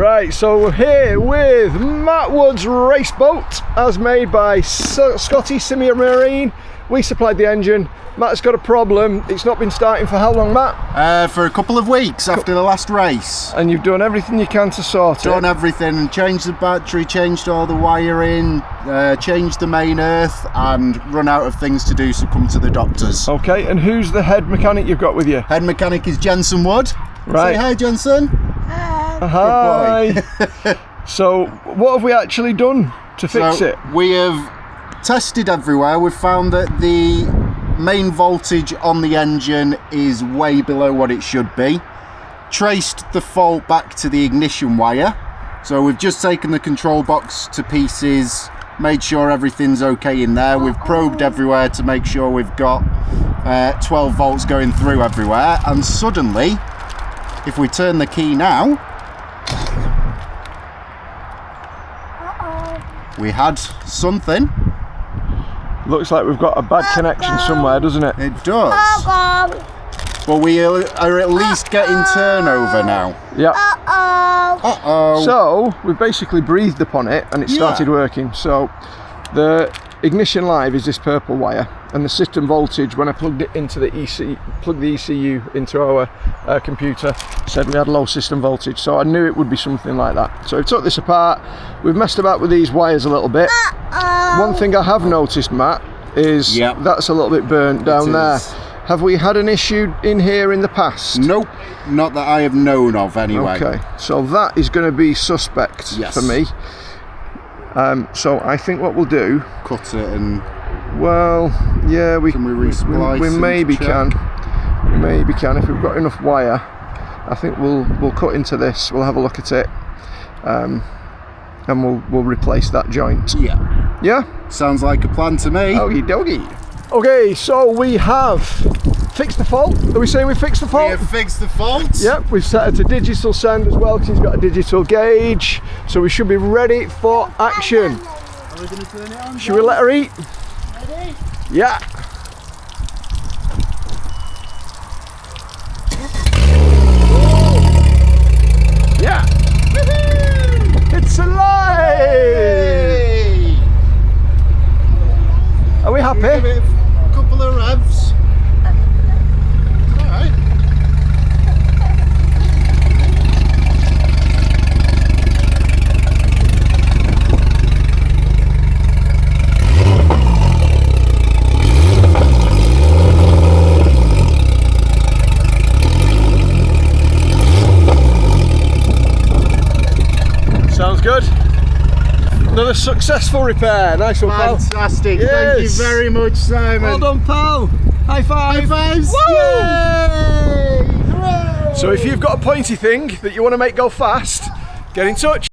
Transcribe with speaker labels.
Speaker 1: Right, so we're here with Matt Wood's race boat, as made by Scotty Simia Marine. We supplied the engine. Matt's got a problem. It's not been starting for how long, Matt?
Speaker 2: For a couple of weeks after the last race.
Speaker 1: And you've done everything you can to sort it.
Speaker 2: Done everything, changed the battery, changed all the wiring, changed the main earth, and run out of things to do, so come to the doctors.
Speaker 1: Okay, and who's the head mechanic you've got with you?
Speaker 2: Head mechanic is Jensen Wood.
Speaker 1: Right.
Speaker 2: Say hi, Jensen.
Speaker 1: Hi.
Speaker 2: Good boy.
Speaker 1: So, what have we actually done to fix it?
Speaker 2: We have tested everywhere. We've found that the main voltage on the engine is way below what it should be. Traced the fault back to the ignition wire. So we've just taken the control box to pieces, made sure everything's okay in there. We've probed everywhere to make sure we've got 12 volts going through everywhere. And suddenly, if we turn the key now, we had something.
Speaker 1: Looks like we've got a bad connection somewhere, doesn't it?
Speaker 2: It does. But we are at least getting turnover now.
Speaker 1: Yeah.
Speaker 2: Uh-oh.
Speaker 1: So, we basically breathed upon it and it started working. So, the ignition live is this purple wire, and the system voltage, when I plugged it into the ECU into our computer, said we had low system voltage. So I knew it would be something like that. So we took this apart. We've messed about with these wires a little bit. One thing I have noticed, Matt, is that's a little bit burnt down there. Have we had an issue in here in the past?
Speaker 2: Nope, not that I have known of anyway.
Speaker 1: Okay, so that is going to be suspect for me. So I think what we'll do,
Speaker 2: cut it and,
Speaker 1: well, yeah, we
Speaker 2: re-splice
Speaker 1: we maybe can. We maybe can if we've got enough wire. I think we'll cut into this. We'll have a look at it, and we'll replace that joint. Yeah.
Speaker 2: Sounds like a plan to me.
Speaker 1: Okie dokie. Okay, so we have fixed the fault. Are we saying we fixed the fault?
Speaker 2: We have fixed the fault.
Speaker 1: Yep, we've set it to digital send as well, because he's got a digital gauge. So we should be ready for action.
Speaker 2: Are we going to turn it on?
Speaker 1: Should we let her eat?
Speaker 2: Ready?
Speaker 1: Yeah. Yeah. It's alive!
Speaker 2: Hey.
Speaker 1: Are we happy?
Speaker 2: Give it a couple of revs. Alright.
Speaker 1: Sounds good. Another successful repair. Nice one, pal.
Speaker 2: Fantastic.
Speaker 1: Yes.
Speaker 2: Thank you very much, Simon.
Speaker 1: Well done, pal. High five.
Speaker 2: High fives.
Speaker 1: Woo!
Speaker 2: Yay! Hooray!
Speaker 1: So if you've got a pointy thing that you want to make go fast, get in touch.